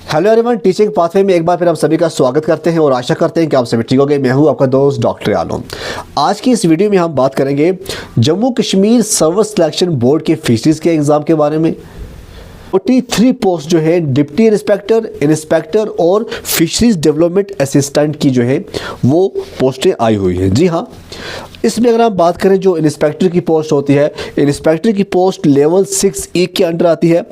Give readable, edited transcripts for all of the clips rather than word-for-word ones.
Hello everyone, teaching pathway में एक बार फिर आप सभी का स्वागत करते हैं और आशा करते हैं कि आप सभी ठीक हो गए। मैं हूं आपका दोस्त डॉक्टर आलम। आज की इस वीडियो में हम बात करेंगे Jammu Kashmir service selection board के फिशरीज के एग्ज़ाम के बारे में। 43 पोस्ट जो है डिप्टी इंस्पेक्टर, इंस्पेक्टर और फिशरीज डेवलपमेंट असिस्टेंट की जो है वो पोस्टें आई हुई हैं। जी हाँ, इसमें अगर हम बात करें जो इंस्पेक्टर की पोस्ट होती है, इंस्पेक्टर की पोस्ट लेवल 6E के अंडर आती है।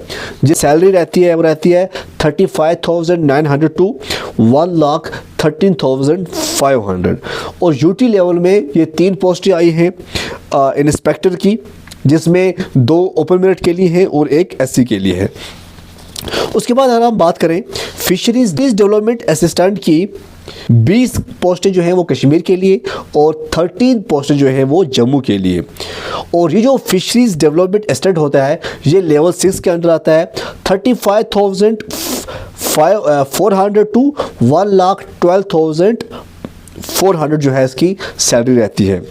जो सैलरी रहती है वो रहती है 35,900 टू 1,13,500 और यूटी लेवल में ये 3 पोस्टें आई हैं इंस्पेक्टर की, जिसमें 2 ओपन मेरिट के लिए हैं और 1 SC के लिए है। उसके बाद अगर हम बात करें फिशरीज डेवलपमेंट असिस्टेंट की 20 पोस्टें जो हैं वो कश्मीर के लिए और 13 पोस्टें जो हैं वो जम्मू के लिए। और ये जो फिशरीज डेवलपमेंट असिस्टेंट होता है ये लेवल 6 के अंडर आता है। 35,400 टू 1,12,400 जो है इसकी सैलरी रहती है।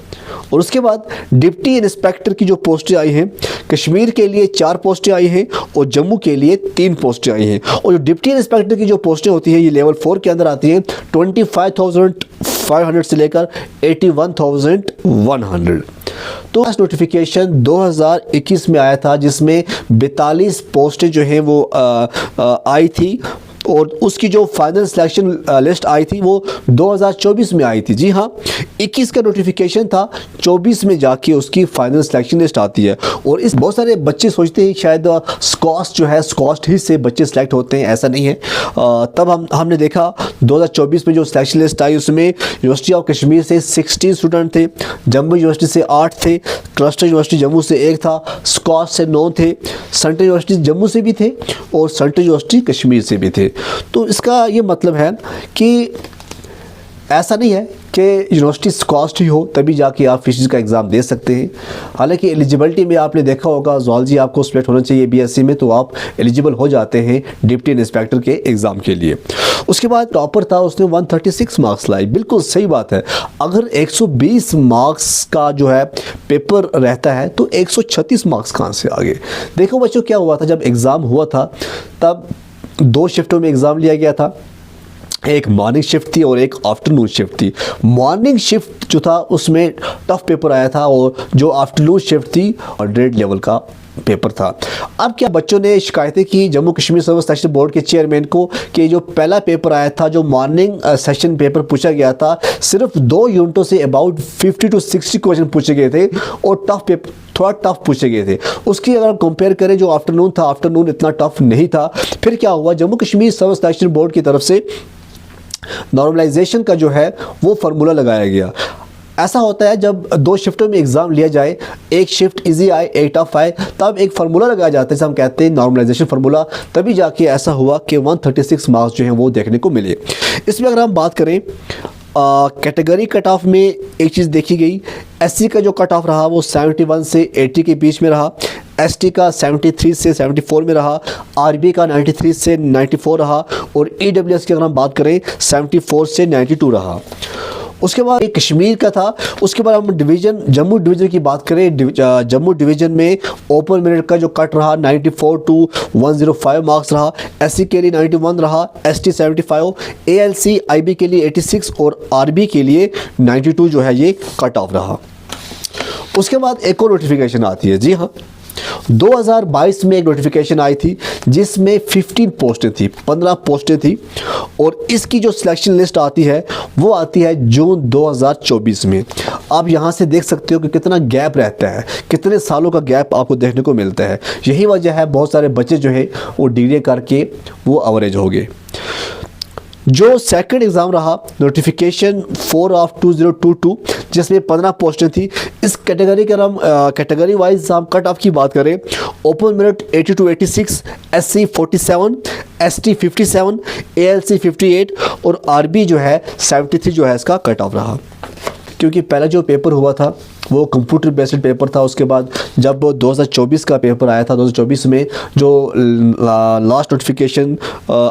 और उसके बाद डिप्टी इंस्पेक्टर की जो पोस्टें आई हैं, कश्मीर के लिए 4 पोस्टें आई हैं और जम्मू के लिए 3 पोस्टें आई हैं। और जो डिप्टी इंस्पेक्टर की जो पोस्टें होती हैं ये लेवल 4 के अंदर आती हैं। 25,500 से लेकर 81,100। तो इस नोटिफिकेशन 2021 में आया था, जिसमें 42 पोस्टें जो हैं वो आई थी और उसकी जो फाइनल सिलेक्शन लिस्ट आई थी वो 2024 में आई थी। जी हाँ, 21 का नोटिफिकेशन था, 24 में जाके उसकी फाइनल सिलेक्शन लिस्ट आती है। और इस बहुत सारे बच्चे सोचते हैं शायद स्कॉस्ट जो है स्कॉस्ट ही से बच्चे सिलेक्ट होते हैं, ऐसा नहीं है। तब हमने देखा 2024 में जो सिलेक्शन लिस्ट आई उसमें यूनिवर्सिटी ऑफ कश्मीर से 16 स्टूडेंट थे, जम्मू यूनिवर्सिटी से 8 थे, क्लस्टर यूनिवर्सिटी जम्मू से 1 था, स्कॉस्ट से 9 थे, सेंट्रल यूनिवर्सिटी जम्मू से भी थे और सेंट्रल यूनिवर्सिटी कश्मीर से भी थे। तो इसका ये मतलब है कि ऐसा नहीं है कि यूनिवर्सिटी स्कॉस्ट ही हो तभी जाके आप फिशरीज का एग्ज़ाम दे सकते हैं। हालांकि एलिजिबिलिटी में आपने देखा होगा ज़ूलॉजी आपको सिलेक्ट होना चाहिए BSc में, तो आप एलिजिबल हो जाते हैं डिप्टी इंस्पेक्टर के एग्ज़ाम के लिए। उसके बाद टॉपर था, उसने 136 मार्क्स लाई। बिल्कुल सही बात है, अगर 120 मार्क्स का जो है पेपर रहता है तो 136 मार्क्स कहाँ से आ गए। देखो बच्चों, क्या हुआ था जब एग्ज़ाम हुआ था तब 2 शिफ्टों में एग्ज़ाम लिया गया था। एक मॉर्निंग शिफ्ट थी और एक आफ्टरनून शिफ्ट थी। मॉर्निंग शिफ्ट जो था उसमें टफ पेपर आया था और जो आफ्टरनून शिफ्ट थी और ग्रेड लेवल का पेपर था। अब क्या बच्चों ने शिकायतें की Jammu Kashmir service selection board के चेयरमैन को कि जो पहला पेपर आया था, जो मॉर्निंग सेशन पेपर पूछा गया था, सिर्फ 2 यूनिटों से अबाउट 50 to 60 क्वेश्चन पूछे गए थे और टफ पेपर थोड़ा टफ पूछे गए थे। उसकी अगर कंपेयर करें जो आफ्टरनून था, आफ्टरनून इतना टफ नहीं था। फिर क्या हुआ, Jammu Kashmir service selection board की तरफ से नॉर्मलाइजेशन का जो है वो फार्मूला लगाया गया। ऐसा होता है जब 2 शिफ्टों में एग्ज़ाम लिया जाए, एक शिफ्ट इजी आए एक टफ आए, तब एक फार्मूला लगाया जाता है जिसे हम कहते हैं नॉर्मलाइजेशन फार्मूला। तभी जाके ऐसा हुआ कि 136 मार्क्स जो हैं वो देखने को मिले। इसमें अगर हम बात करें कैटेगरी कट ऑफ में एक चीज़ देखी गई, SC का जो कट ऑफ रहा वो 71 से 80 के बीच में रहा, ST का 73 से 74 में रहा, RB का 93 से 94 रहा और EWS की अगर हम बात करें 74 से 92 रहा। उसके बाद एक कश्मीर का था। उसके बाद हम डिवीज़न जम्मू डिवीज़न की बात करें, जम्मू डिवीज़न में ओपन मेरिट का जो कट रहा 94 टू 105 मार्क्स रहा, SC के लिए 91 रहा, ST 75, ALC IB के लिए 86 और RB के लिए 92 जो है ये कट ऑफ रहा। उसके बाद एक और नोटिफिकेशन आती है। जी हाँ, 2022 में एक नोटिफिकेशन आई थी जिसमें 15 पोस्टें थी, 15 पोस्टें थी और इसकी जो सिलेक्शन लिस्ट आती है वो आती है जून 2024 में। आप यहाँ से देख सकते हो कि कितना गैप रहता है, कितने सालों का गैप आपको देखने को मिलता है। यही वजह है बहुत सारे बच्चे जो है वो डिग्री करके वो एवरेज हो गए। जो सेकंड एग्ज़ाम रहा नोटिफिकेशन 4 ऑफ 2022 जिसमें 15 पोस्टें थी। इस कैटेगरी के हम कैटेगरी वाइज हम कट ऑफ की बात करें, open merit 80 to 86, SC 47, ST 57, ALC 58 और RB जो है 73 जो है इसका कट ऑफ रहा। क्योंकि पहला जो पेपर हुआ था वो कंप्यूटर बेस्ड पेपर था। उसके बाद जब 2024 का पेपर आया था, 2024 में जो लास्ट नोटिफिकेशन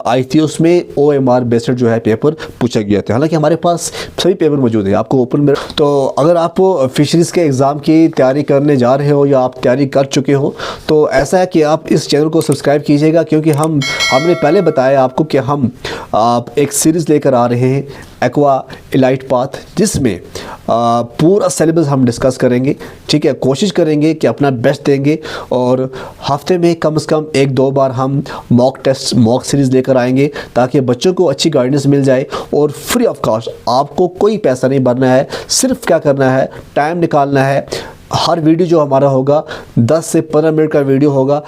आई थी उसमें OMR बेस्ड जो है पेपर पूछा गया था। हालांकि हमारे पास सभी पेपर मौजूद है आपको ओपन में। तो अगर आप फिशरीज़ के एग्ज़ाम की तैयारी करने जा रहे हो या आप तैयारी कर चुके हो तो ऐसा है कि आप इस चैनल को सब्सक्राइब कीजिएगा, क्योंकि हमने पहले बताया आपको कि हम एक सीरीज़ लेकर आ रहे हैं एक्वा एलाइट पाथ, जिसमें पूरा सिलेबस हम डिस्कस करेंगे। ठीक है, कोशिश करेंगे कि अपना बेस्ट देंगे और हफ्ते में कम से कम 1-2 बार हम मॉक टेस्ट मॉक सीरीज़ लेकर आएंगे ताकि बच्चों को अच्छी गाइडेंस मिल जाए और फ्री ऑफ कॉस्ट। आपको कोई पैसा नहीं भरना है, सिर्फ क्या करना है, टाइम निकालना है। हर वीडियो जो हमारा होगा 10 से 15 मिनट का वीडियो होगा।